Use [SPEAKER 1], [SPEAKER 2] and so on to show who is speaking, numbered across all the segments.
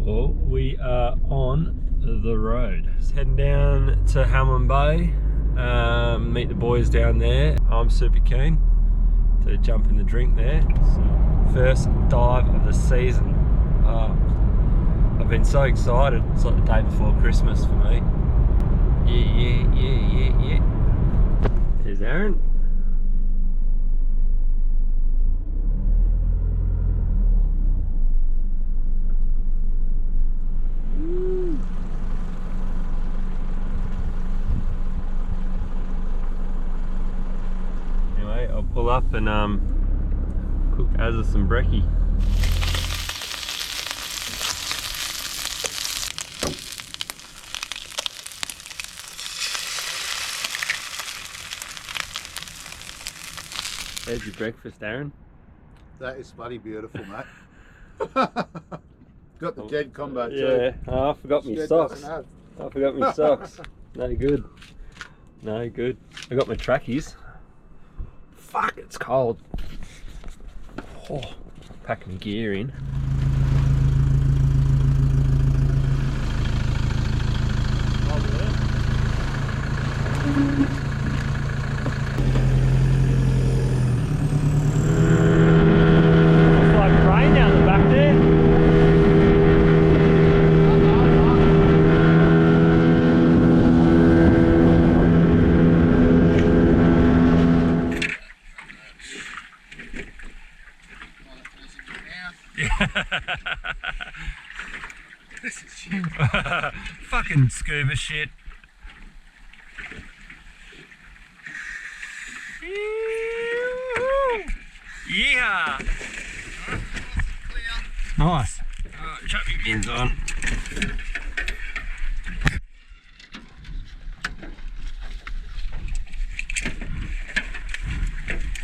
[SPEAKER 1] Well, we are on the road. Just heading down to Hamelin Bay, meet the boys down there. I'm super keen to jump in the drink there. So, first dive of the season. I've been so excited. It's like the day before Christmas for me. Yeah. There's Aaron. Anyway, I'll pull up and cook Azza some brekkie. There's your breakfast, Aaron.
[SPEAKER 2] That is bloody beautiful, mate. Got the dead combo too.
[SPEAKER 1] Yeah, oh, I forgot my socks. I forgot my socks. No good. No good. I got my trackies. Fuck, it's cold. Oh, pack my gear in. It's like rain down the back there.
[SPEAKER 2] This is shit.
[SPEAKER 1] Fucking scuba shit. Yeah. Nice. Chuck your bins on.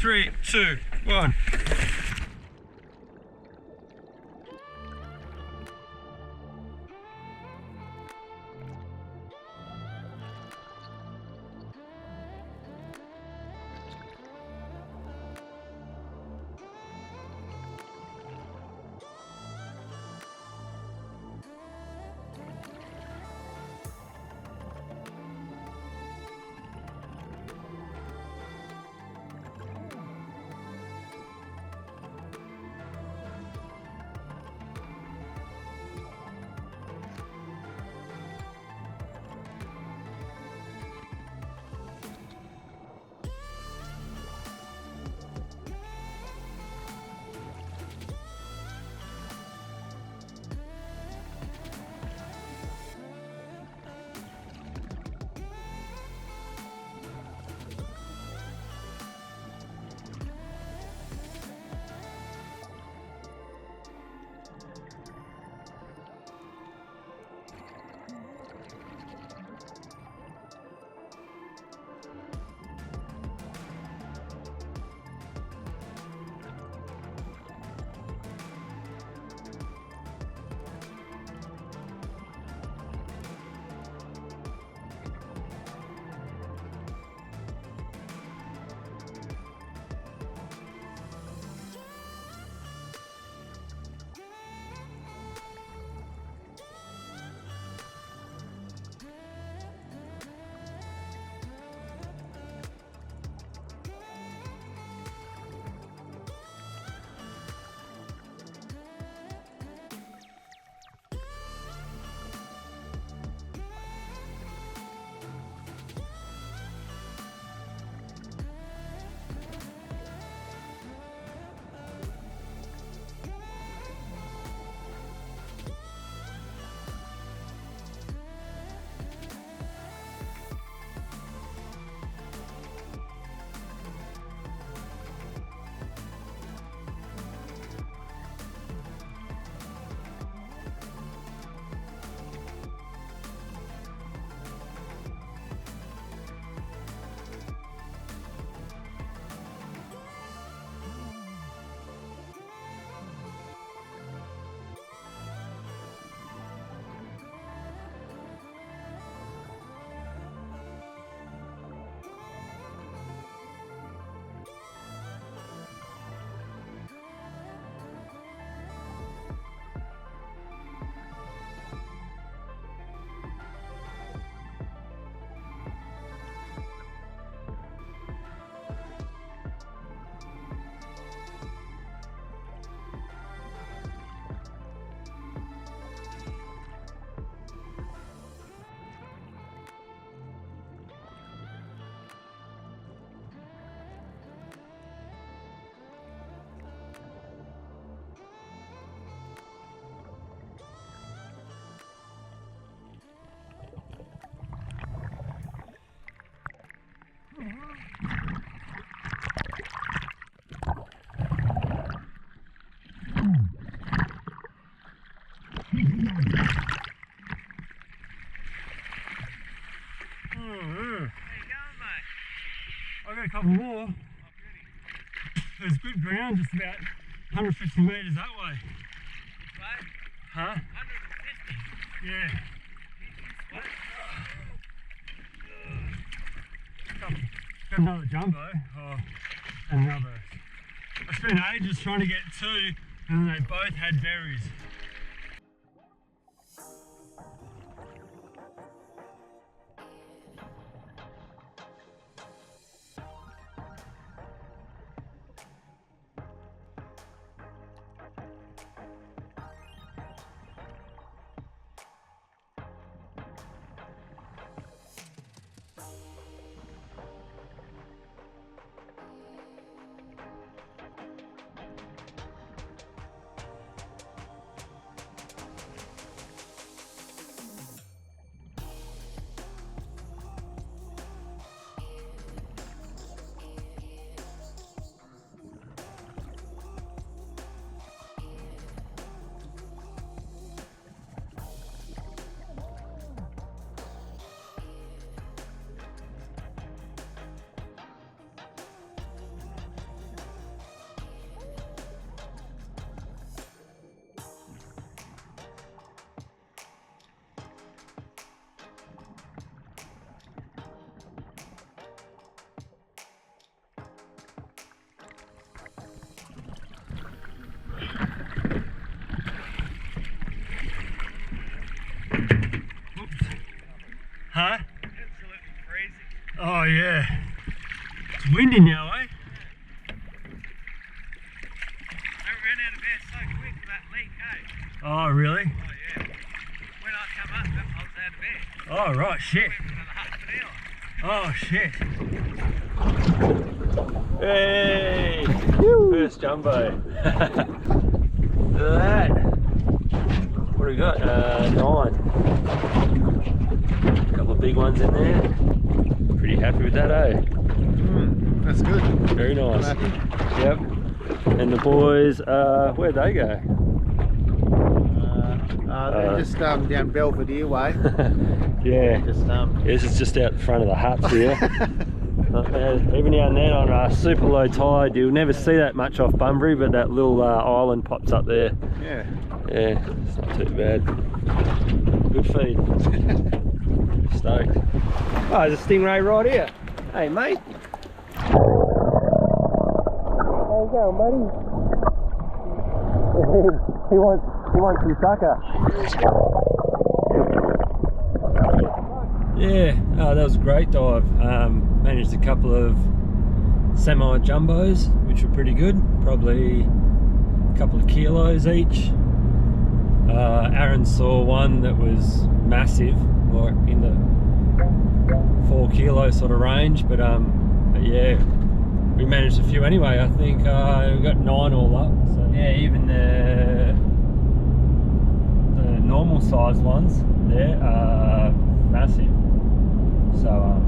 [SPEAKER 1] Three, two, one. couple more. There's good ground just about 150 metres that way.
[SPEAKER 3] Which way?
[SPEAKER 1] Huh?
[SPEAKER 3] 150?
[SPEAKER 1] Yeah. Got another jumbo, another. I spent ages trying to get two, and they both had berries. Huh?
[SPEAKER 3] Absolutely freezing.
[SPEAKER 1] Oh yeah. It's windy now, eh?
[SPEAKER 3] I ran out of air so quick with that leak, eh?
[SPEAKER 1] Oh really?
[SPEAKER 3] Oh yeah. When I come up, I was out of air.
[SPEAKER 1] Oh right, shit.
[SPEAKER 3] Went for another half an hour.
[SPEAKER 1] Oh shit. Hey! First jumbo. Look at that. What do we got? 9. Couple of big ones in there. Pretty happy with that, eh?
[SPEAKER 2] That's good.
[SPEAKER 1] Very nice.
[SPEAKER 2] I'm happy.
[SPEAKER 1] Yep. And the boys, where'd they go?
[SPEAKER 2] They're just down Belvedere way.
[SPEAKER 1] Yeah.
[SPEAKER 2] Just
[SPEAKER 1] This is just out the front of the huts here. Even down there on a super low tide, you'll never see that much off Bunbury, but that little island pops up there.
[SPEAKER 2] yeah.
[SPEAKER 1] Yeah, it's not too bad. Good feed. Stoked. Oh, there's a stingray right here. Hey, mate. How you going, buddy? he wants some sucker. Yeah, oh, that was a great dive. Managed a couple of semi-jumbos, which were pretty good. Probably a couple of kilos each. Aaron saw one that was massive, like in the 4 kilo sort of range, but yeah, we managed a few anyway. I think we got 9 all up. So yeah, even the normal size ones there are massive. So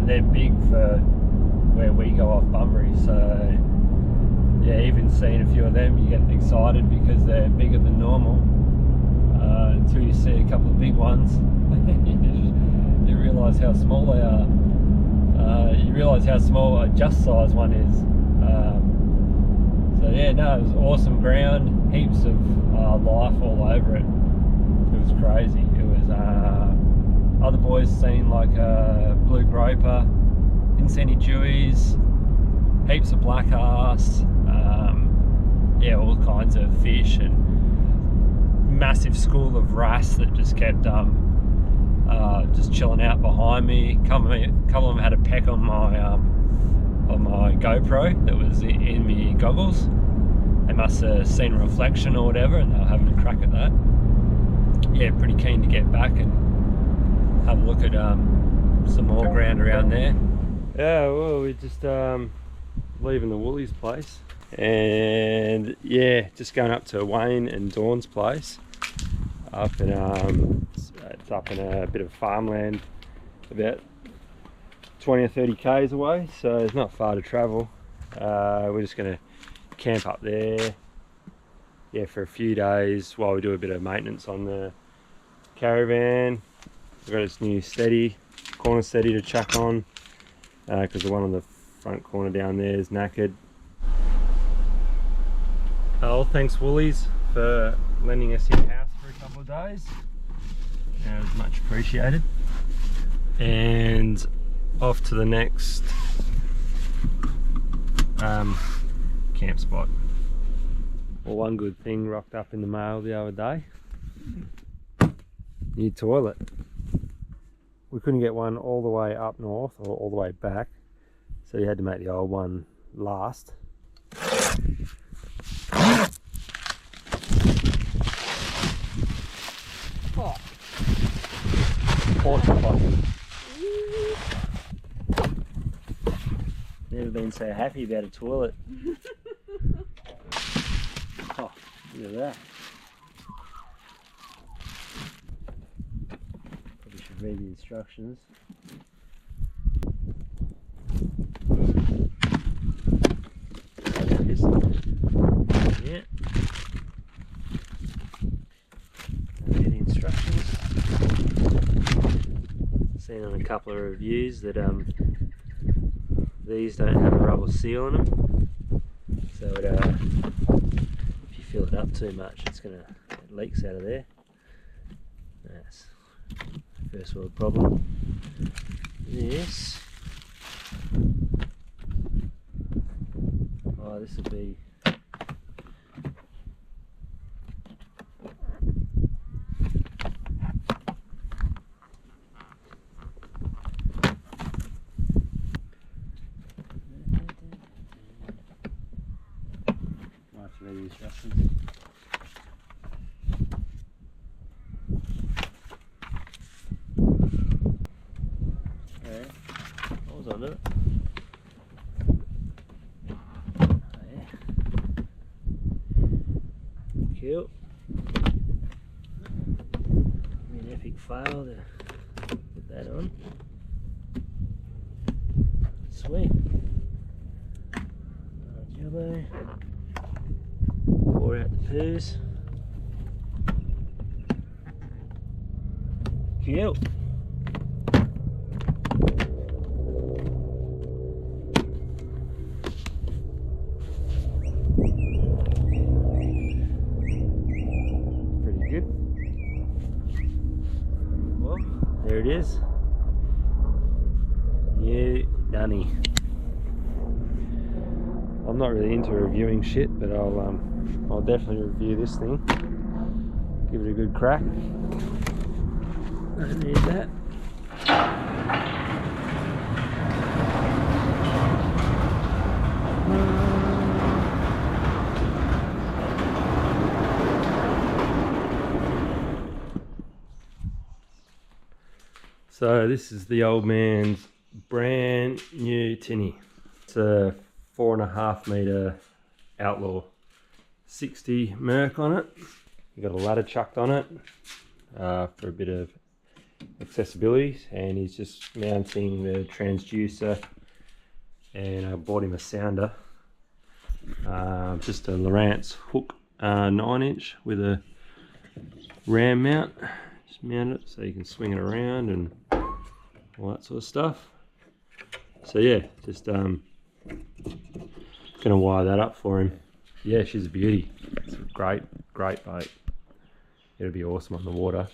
[SPEAKER 1] they're big for where we go off Bunbury. So yeah, even seeing a few of them, you get excited because they're bigger than normal. Until you see a couple of big ones, you realise how small they are. You realise how small a just size one is. So yeah, no, it was awesome ground, heaps of life all over it. It was crazy. It was other boys seen like blue groper, didn't see any dewies, heaps of black arse, yeah, all kinds of fish, and massive school of wrasse that just kept just chilling out behind me. A couple of them had a peck on my GoPro that was in my goggles. They must have seen a reflection or whatever, and they were having a crack at that. Yeah, pretty keen to get back and have a look at some more ground around there. Yeah, well, we're just leaving the Woollies place, and yeah, just going up to Wayne and Dawn's place. Up in it's up in a bit of farmland, about 20 or 30 k's away, so it's not far to travel. We're just going to camp up there, yeah, for a few days while we do a bit of maintenance on the Caravan. We've got this new steady, corner steady to chuck on, because the one on the front corner down there is knackered. Oh, thanks Woollies for lending us your house for a couple of days. It was much appreciated. And off to the next camp spot. Well, one good thing rocked up in the mail the other day. New toilet. We couldn't get one all the way up north or all the way back, so you had to make the old one last. Oh. Never been so happy about a toilet. Oh, look at that. Probably should read the instructions. Yeah. Read the instructions. Seen on a couple of reviews that these don't have a rubber seal on them, so it, if you fill it up too much, it leaks out of there. That's first world problem. This, oh, this will be read the instructions. Okay, what was under it? Oh, yeah. Cool. An epic fail to put that on. Sweet. Jumbo. Pour out the poos. Cute. Pretty good. Well, there it is. New dunny. I'm not really into reviewing shit, but I'll definitely review this thing. Give it a good crack. Don't need that. So this is the old man's brand new tinny. It's a 4.5 metre Outlaw, 60 Merc on it. You got a ladder chucked on it for a bit of accessibility, and he's just mounting the transducer, and I bought him a sounder, just a Lowrance hook 9-inch with a ram mount. Just mount it so you can swing it around and all that sort of stuff. So yeah, just gonna wire that up for him. Yeah, she's a beauty. It's a great bait. It'll be awesome on the water.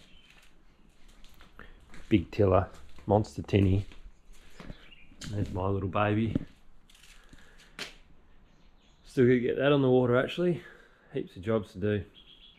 [SPEAKER 1] Big tiller, monster tinny. There's my little baby. Still gonna get that on the water actually. Heaps of jobs to do.